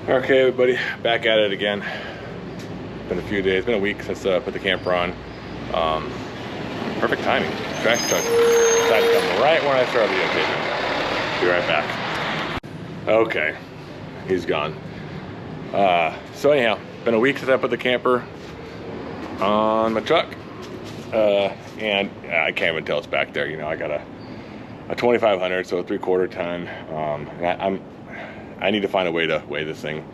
Okay, everybody, back at it again. Been a few days, been a week since I put the camper on. Perfect timing. Trash truck decided to come right when I started videotaping. Be right back. Okay, he's gone. So anyhow, been a week since I put the camper on my truck. And I can't even tell it's back there. You know, I got a 2500, so a 3/4 ton. And I need to find a way to weigh this thing.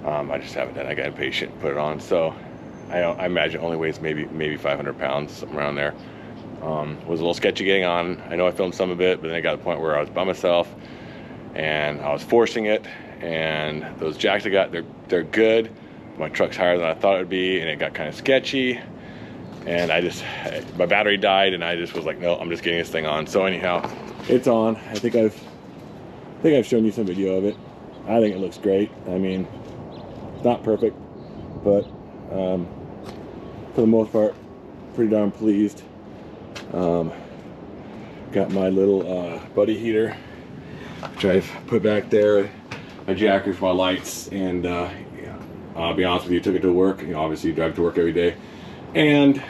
I just haven't done. I got impatient and put it on. So I imagine it only weighs maybe 500 pounds, something around there. Was a little sketchy getting on. I know I filmed some of it, but then I got to the point where I was by myself and I was forcing it. And those jacks I got, they're good. My truck's higher than I thought it would be, and it got kind of sketchy. And my battery died, and I just was like, no, I'm just getting this thing on. So anyhow, it's on. I think I've shown you some video of it. I think it looks great. I mean, it's not perfect, but for the most part, pretty darn pleased. Got my little buddy heater, which I've put back there. My jacker for my lights, and I'll be honest with you, took it to work. You know, obviously you drive to work every day. And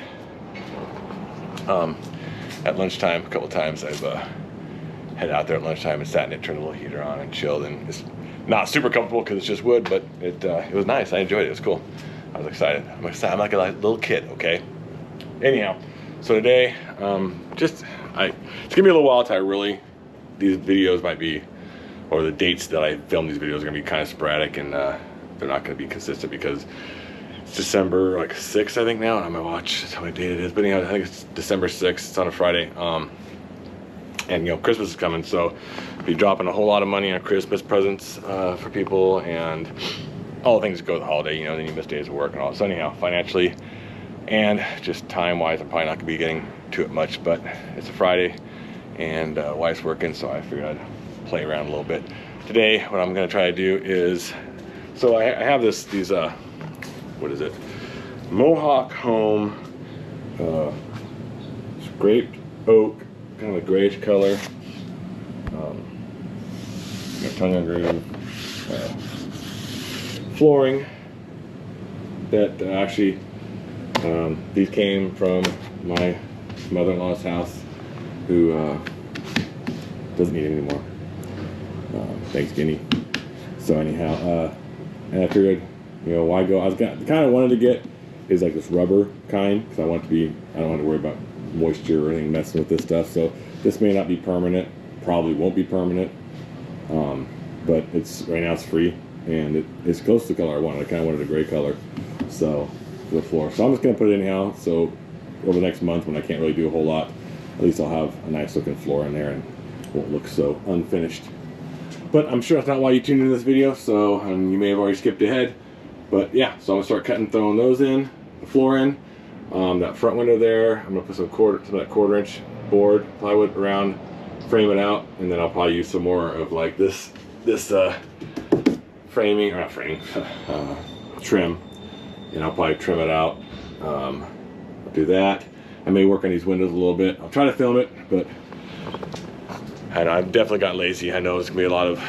at lunchtime, a couple times I've head out there at lunchtime and sat in it, turned a little heater on and chilled. And it's not super comfortable because it's just wood, but it was nice. I enjoyed it. It was cool. I was excited. I'm like a little kid, okay? Anyhow, so today, it's gonna be a little while until these videos might be, or the dates that I film these videos are gonna be kind of sporadic, and they're not gonna be consistent because it's December like 6th, I think now, and on my watch, that's how many date it is. But anyhow, I think it's December 6th. It's on a Friday. And you know, Christmas is coming, so I'll be dropping a whole lot of money on Christmas presents for people and all the things that go with the holiday. You know, then you miss days of work and all. So anyhow, financially and just time-wise, I'm probably not gonna be getting to it much. But it's a Friday, and wife's working, so I figured I'd play around a little bit. Today, what I'm gonna try to do is, so I have these what is it? Mohawk Home scraped oak, kind of a grayish color. Tongue and groove flooring that actually these came from my mother-in-law's house, who doesn't need it anymore. Thanks, Guinea. So anyhow, and I figured, you know, why go? I kind of wanted to get is like this rubber kind, because I don't want to worry about moisture or anything messing with this stuff. So this may not be permanent, probably won't be permanent, but right now it's free, and it's close to the color I wanted. I kind of wanted a gray color, so for the floor. So I'm just gonna put it anyhow. So over the next month, when I can't really do a whole lot, at least I'll have a nice looking floor in there and won't look so unfinished. But I'm sure that's not why you tuned into this video, so you may have already skipped ahead. But yeah, so I'm gonna start throwing those in, the floor in, that front window there. I'm gonna put some of that 1/4 inch board plywood around, frame it out, and then I'll probably use some more of like this framing, or not framing, trim, and I'll probably trim it out. I'll do that. I may work on these windows a little bit. I'll try to film it, but I know I've definitely gotten lazy. I know it's gonna be a lot of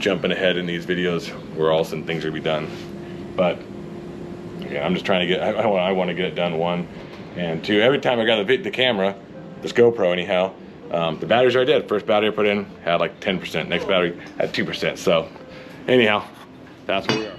jumping ahead in these videos where all of a sudden things are gonna be done. But yeah, I'm just trying to get, I want to get it done, one. And two, every time I got the camera, this GoPro anyhow, the batteries are dead. First battery I put in had like 10%. Next battery had 2%. So anyhow, that's where we are.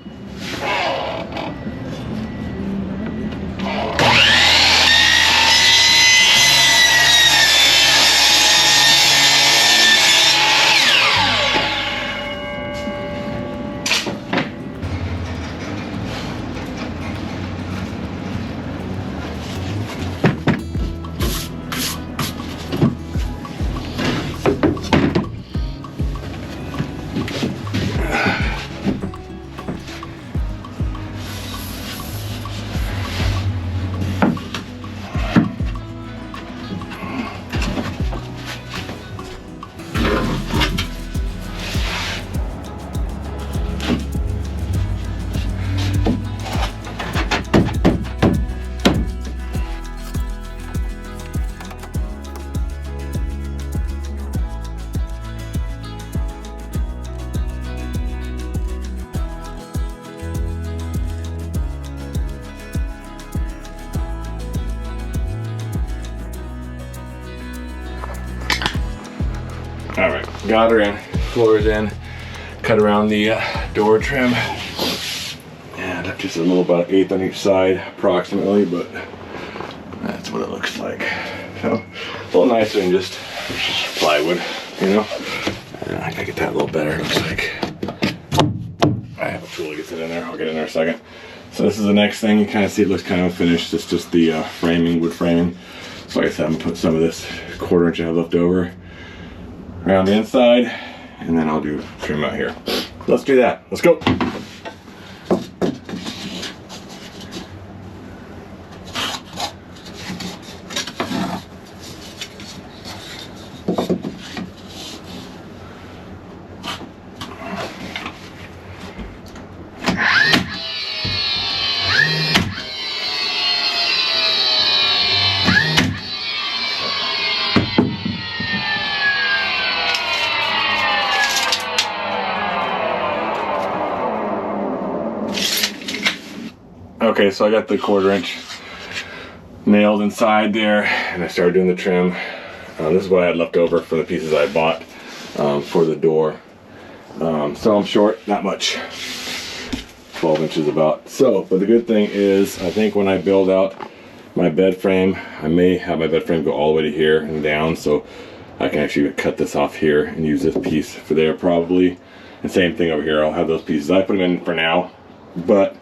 All right, got her in, floor's in, cut around the door trim, and just a little about 1/8 on each side approximately, but that's what it looks like. So a little nicer than just plywood, you know. I gotta get that a little better, it looks like. I have a tool that gets it in there, I'll get in there in a second. So this is the next thing, you kind of see it looks kind of finished. It's just the framing, wood framing. So like I said, I'm gonna put some of this 1/4 inch I have left over around the inside, and then I'll do trim out here. Let's do that, let's go. Okay, so I got the 1/4 inch nailed inside there, and I started doing the trim. This is what I had left over from the pieces I bought for the door. So I'm short, not much. 12 inches about. So, but the good thing is, I think when I build out my bed frame, I may have my bed frame go all the way to here and down, so I can actually cut this off here and use this piece for there probably. And same thing over here, I'll have those pieces. I put them in for now, but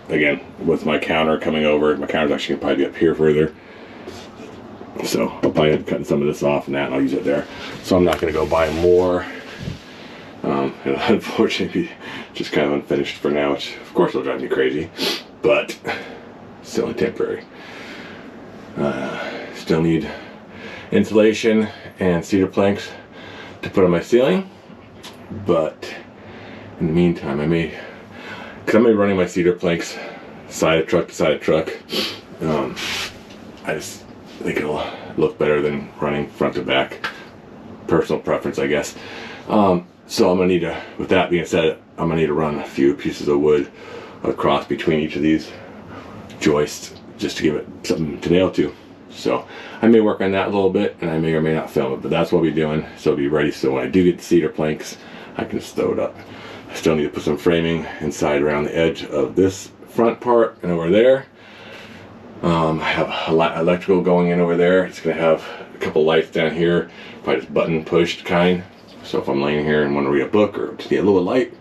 again, with my counter coming over, my counter's actually gonna probably be up here further. So I'll probably end up cutting some of this off and that, and I'll use it there. So I'm not gonna go buy more. It'll unfortunately be just kind of unfinished for now, which of course will drive me crazy, but still only temporary. Still need insulation and cedar planks to put on my ceiling, but in the meantime, I may, because I'm going to be running my cedar planks side of truck to side of truck. I just think it'll look better than running front to back. Personal preference, I guess. So I'm going to need to, with that being said, I'm going to need to run a few pieces of wood across between each of these joists just to give it something to nail to. So I may work on that a little bit, and I may or may not film it, but that's what we'll be doing. So it'll be ready, so when I do get the cedar planks, I can just throw it up. I still need to put some framing inside around the edge of this front part and over there. I have electrical going in over there. It's going to have a couple lights down here, probably just button pushed kind. So if I'm laying here and want to read a book or just need a little light.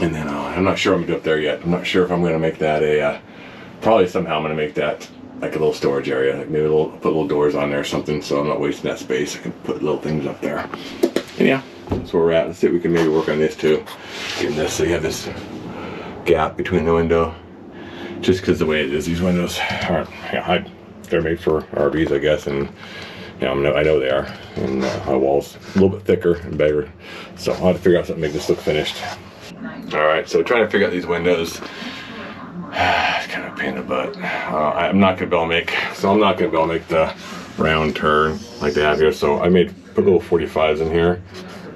And then I'm not sure I'm going to do up there yet. I'm not sure if I'm going to make that a, probably somehow I'm going to make that like a little storage area. Like maybe put little doors on there or something, so I'm not wasting that space. I can put little things up there. And yeah, that's where we're at. Let's see if we can maybe work on this too. Getting this so you have this gap between the window. Just because the way it is, these windows aren't, yeah, they're made for RVs, I guess, and you know, I know they are. And my wall's a little bit thicker and bigger, so I'll have to figure out something to make this look finished. All right, so trying to figure out these windows. It's kind of a pain in the butt. I'm not gonna be able to make the round turn like they have here. So I put little 45s in here,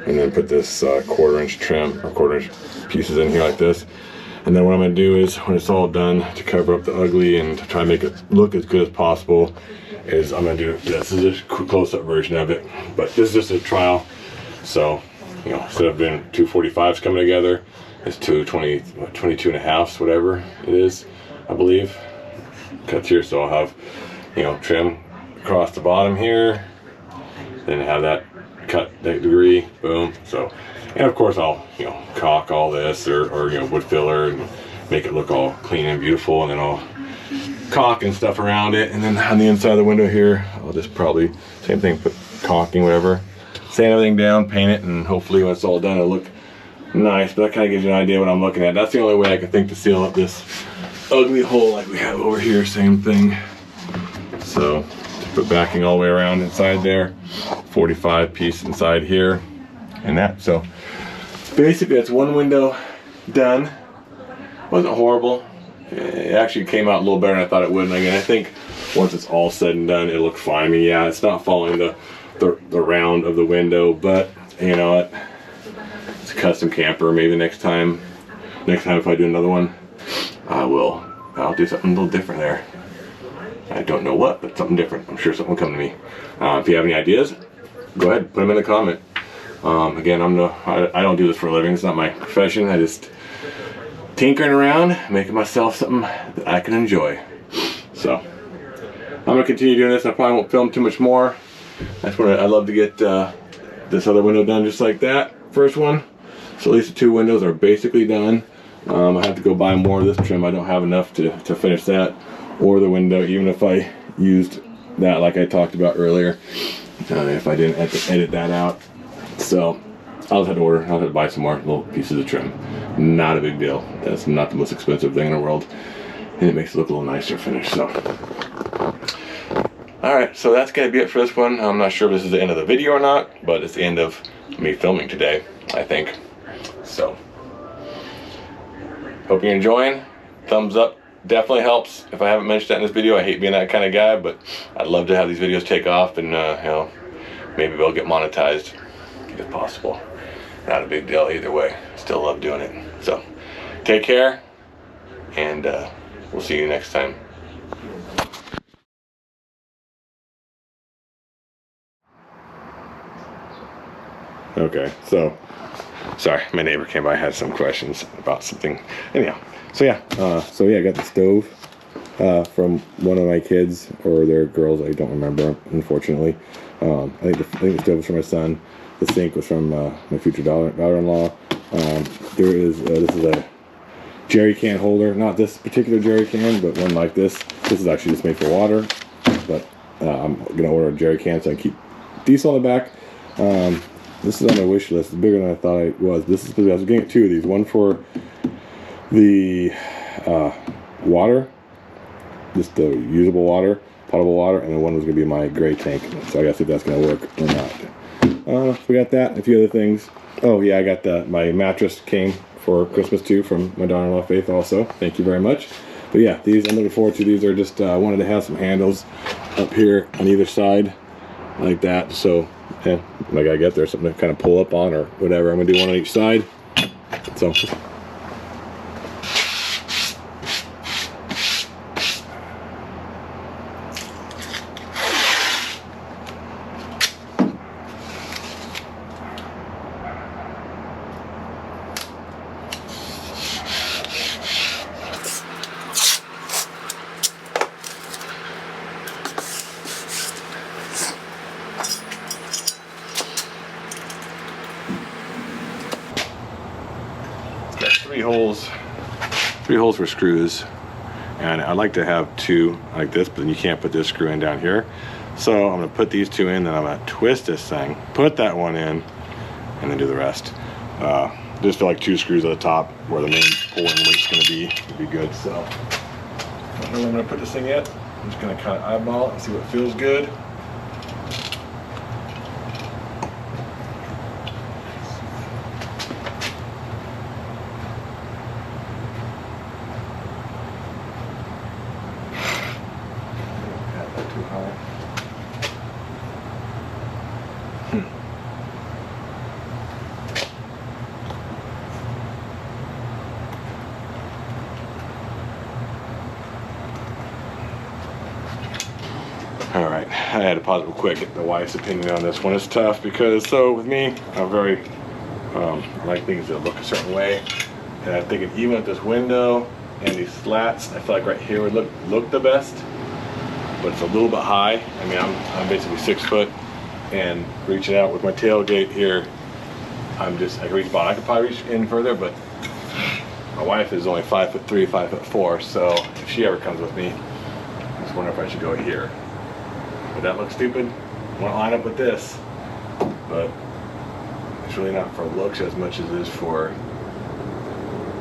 and then put this 1/4 inch trim or 1/4 inch pieces in here like this. And then what I'm gonna do is, when it's all done, to cover up the ugly and to try and make it look as good as possible, is I'm gonna do this. This is a close-up version of it, but this is just a trial. So, you know, instead of doing 2 45s coming together, it's 22 and a half, whatever it is, I believe. Cuts here, so I'll have, you know, trim across the bottom here, then have that cut that degree, boom. So, and of course I'll, you know, caulk all this or you know, wood filler and make it look all clean and beautiful, and then I'll caulk and stuff around it. And then on the inside of the window here, I'll just probably, same thing, put caulking, whatever, sand everything down, paint it, and hopefully when it's all done it'll look nice. But that kind of gives you an idea what I'm looking at. That's the only way I can think to seal up this ugly hole like we have over here, same thing. So put backing all the way around inside there, 45 piece inside here, and that. So basically that's one window done. Wasn't horrible. It actually came out a little better than I thought it would. And again, I think once it's all said and done, it'll look fine. I mean, yeah, it's not following the round of the window, but you know what? It's a custom camper. Maybe next time if I do another one, I'll do something a little different there. I don't know what, but something different. I'm sure something will come to me. If you have any ideas, go ahead, put them in the comment. Again, I don't do this for a living. It's not my profession. I just tinkering around, making myself something that I can enjoy. So I'm gonna continue doing this. I probably won't film too much more. That's what I love to get this other window done just like that. First one. So at least the 2 windows are basically done. I have to go buy more of this trim. I don't have enough to finish that or the window, even if I used that like I talked about earlier. If I didn't have to edit that out. So I'll just have to order, I'll have to buy some more little pieces of trim. Not a big deal. That's not the most expensive thing in the world. And it makes it look a little nicer finished, so. Alright, so that's gonna be it for this one. I'm not sure if this is the end of the video or not, but it's the end of me filming today, I think. So, hope you're enjoying. Thumbs up definitely helps. If I haven't mentioned that in this video, I hate being that kind of guy, but I'd love to have these videos take off and, you know, maybe they'll get monetized if possible. Not a big deal either way. Still love doing it. So, take care, and we'll see you next time. Okay, so, sorry, my neighbor came by, had some questions about something. Anyhow, so yeah, I got the stove from one of my kids, or their girls, I don't remember, unfortunately. I think the stove was from my son. The sink was from my future daughter-in-law. This is a jerry can holder, not this particular jerry can, but one like this. This is actually just made for water, but I'm gonna order a jerry can so I can keep diesel on the back. This is on my wish list. It's bigger than I thought it was. I was getting 2 of these. One for the water, just the usable water, potable water, and then one was gonna be my gray tank. So I gotta see if that's gonna work or not. We got that and a few other things. Oh yeah, I got my mattress came for Christmas too from my daughter-in-law Faith also. Thank you very much. But yeah, these I'm looking forward to. These are just I wanted to have some handles up here on either side like that. So yeah, I gotta get there, something to kind of pull up on or whatever. I'm gonna do one on each side. So. Three holes for screws, and I like to have 2 like this, but then you can't put this screw in down here. So I'm gonna put these 2 in, then I'm gonna twist this thing, put that one in, and then do the rest. Just feel like 2 screws at the top where the main pulling weight's gonna be would be good. So I don't know where I'm gonna put this thing yet. I'm just gonna kind of eyeball it and see what feels good. Alright, I had to pause real quick, get the wife's opinion on this one. It's tough because, so with me, I'm very, I like things that look a certain way. And I'm thinking even with this window and these slats, I feel like right here would look the best. But it's a little bit high. I mean, I'm basically 6 foot, and reaching out with my tailgate here, I can reach about, I could probably reach in further, but my wife is only 5'3", 5'4", so if she ever comes with me, I just wonder if I should go here. Would that look stupid? I want to line up with this, but it's really not for looks as much as it is for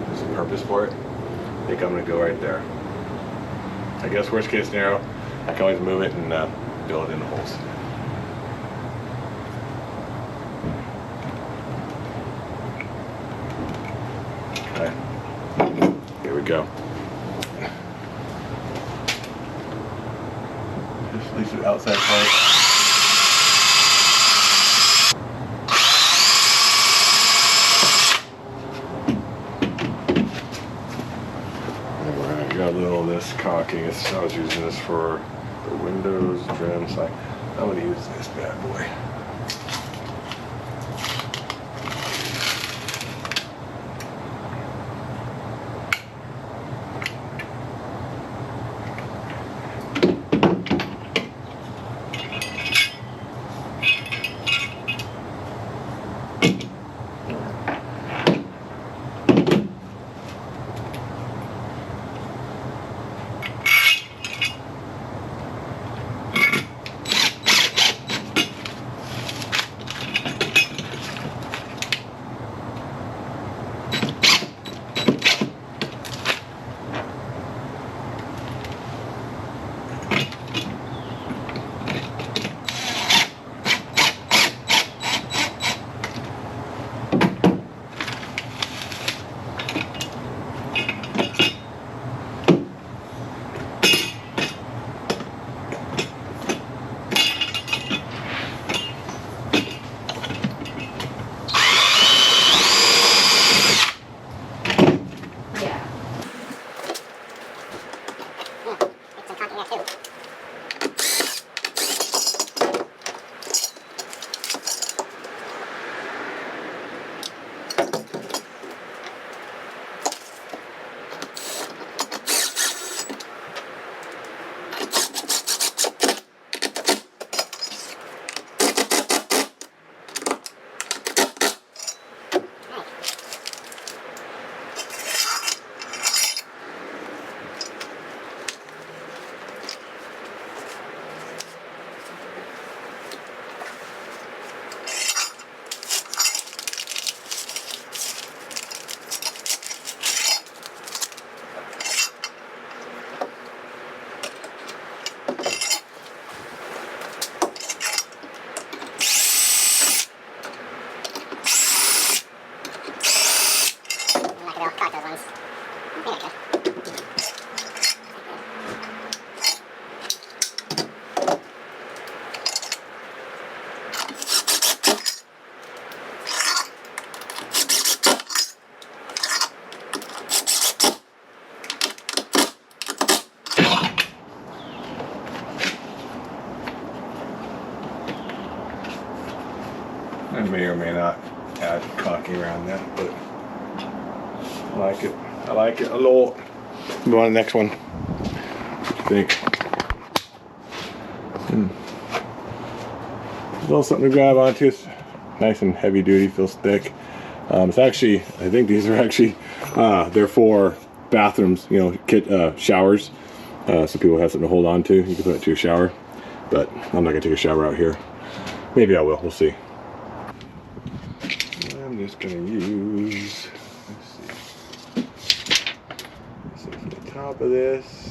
there's a purpose for it. I think I'm gonna go right there. I guess worst case scenario, I can always move it and build it in the holes. Okay, here we go. Just at least the outside part. Got a little of this caulking. I was using this for the windows, trim, so I'm going to use this bad boy. I may or may not add caulking around that, but I like it. I like it a lot. Move on to the next one. What do you think? There's a little something to grab onto. It's nice and heavy duty, feels thick. It's actually, I think these are actually, they're for bathrooms, you know, showers. So people have something to hold on to. You can put it to your shower, but I'm not gonna take a shower out here. Maybe I will, we'll see. I'm just gonna use, let's see from the top of this.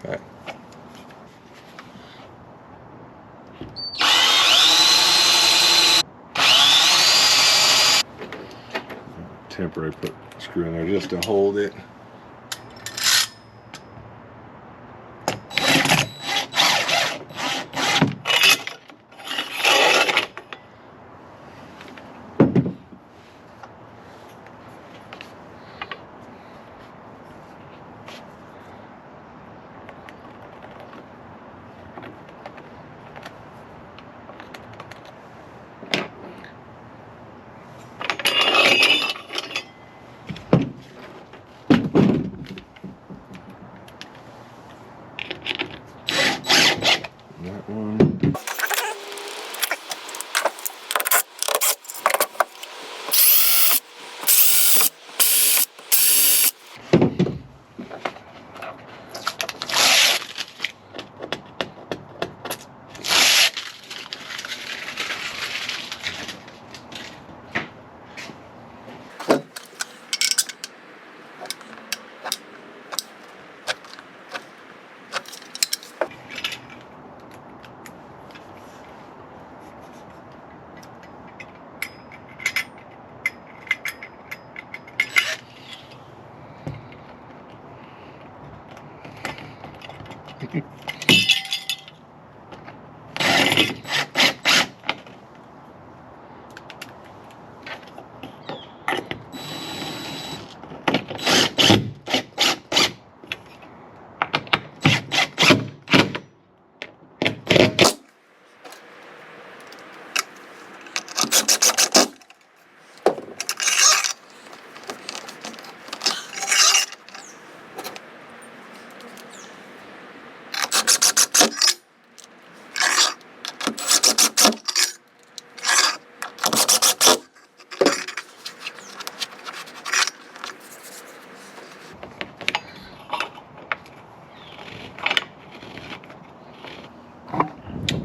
Okay. Temporary put screw in there just to hold it. That one.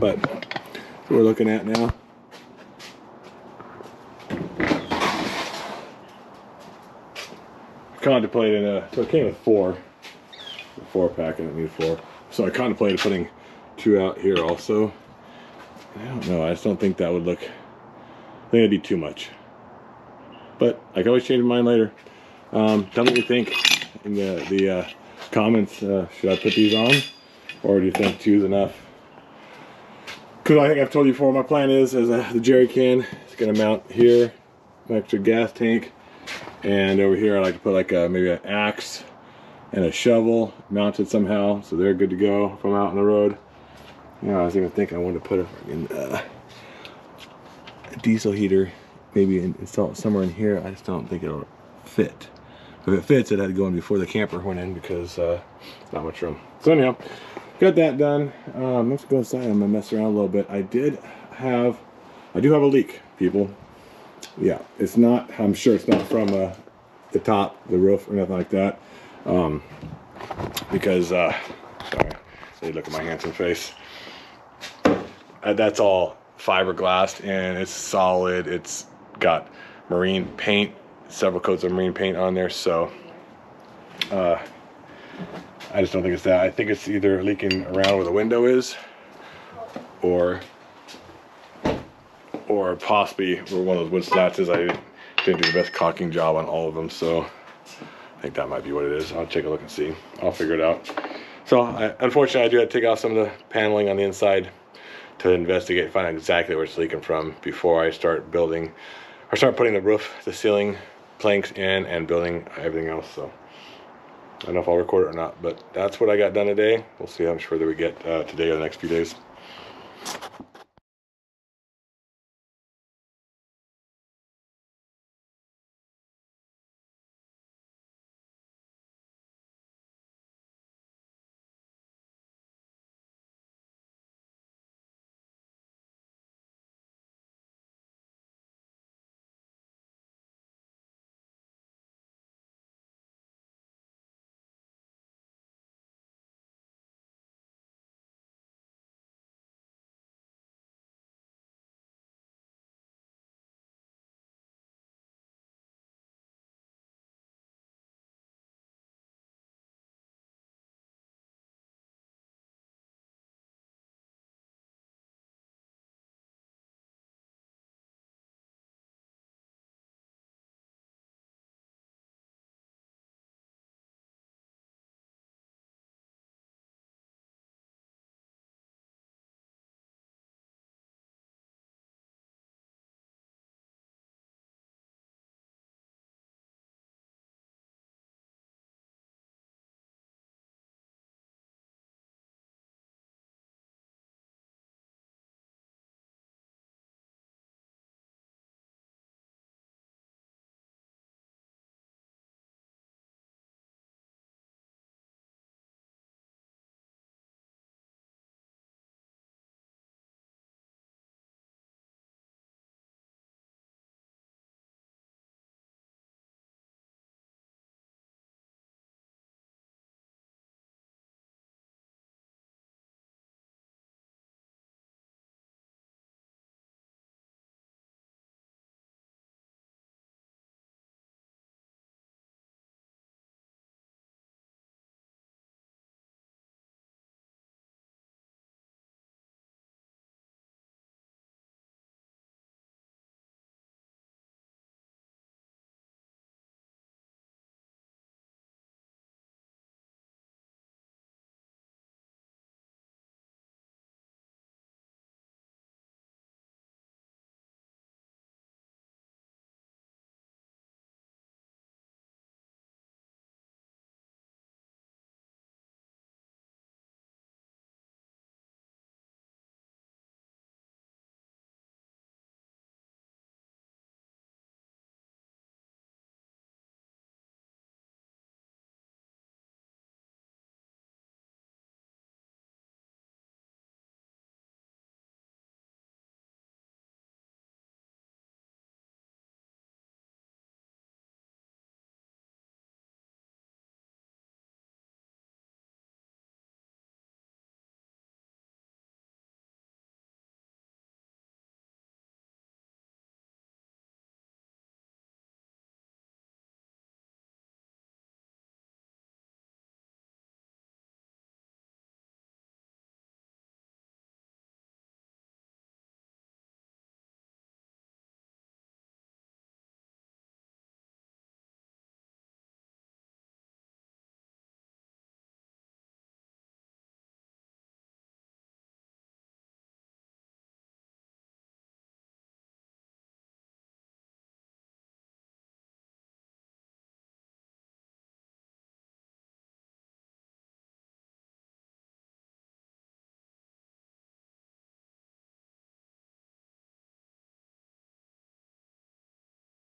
But what we're looking at now. Contemplating so it came with 4. The 4-pack, I don't need 4. So I contemplated putting 2 out here also. I don't know, I just don't think that would look, I think it'd be too much. But I can always change my mind later. Tell me what you think in the comments. Should I put these on? Or do you think 2 is enough? Because I think I've told you before, my plan is the jerry can. It's going to mount here, an extra gas tank. And over here I like to put like maybe an axe and a shovel mounted somehow, so they're good to go if I'm out on the road. You know, I was even thinking I wanted to put a diesel heater, maybe install it somewhere in here. I just don't think it'll fit. If it fits, it had to go in before the camper went in because it's not much room. So anyhow, got that done. Let's go inside. I'm gonna mess around a little bit. I do have a leak, people. Yeah, it's not, I'm sure it's not from the top, the roof, or nothing like that. Because, sorry, they look at my handsome face. That's all fiberglass, and it's solid. It's got marine paint, several coats of marine paint on there, so I just don't think it's that. I think it's either leaking around where the window is, or possibly where one of those wood slats is. I didn't do the best caulking job on all of them, so I think that might be what it is. I'll take a look and see. I'll figure it out. So unfortunately, I do have to take off some of the paneling on the inside to investigate, find out exactly where it's leaking from before I start building, or start putting the roof, the ceiling planks in and building everything else. So I don't know if I'll record it or not, but that's what I got done today. We'll see how much further we get today or the next few days.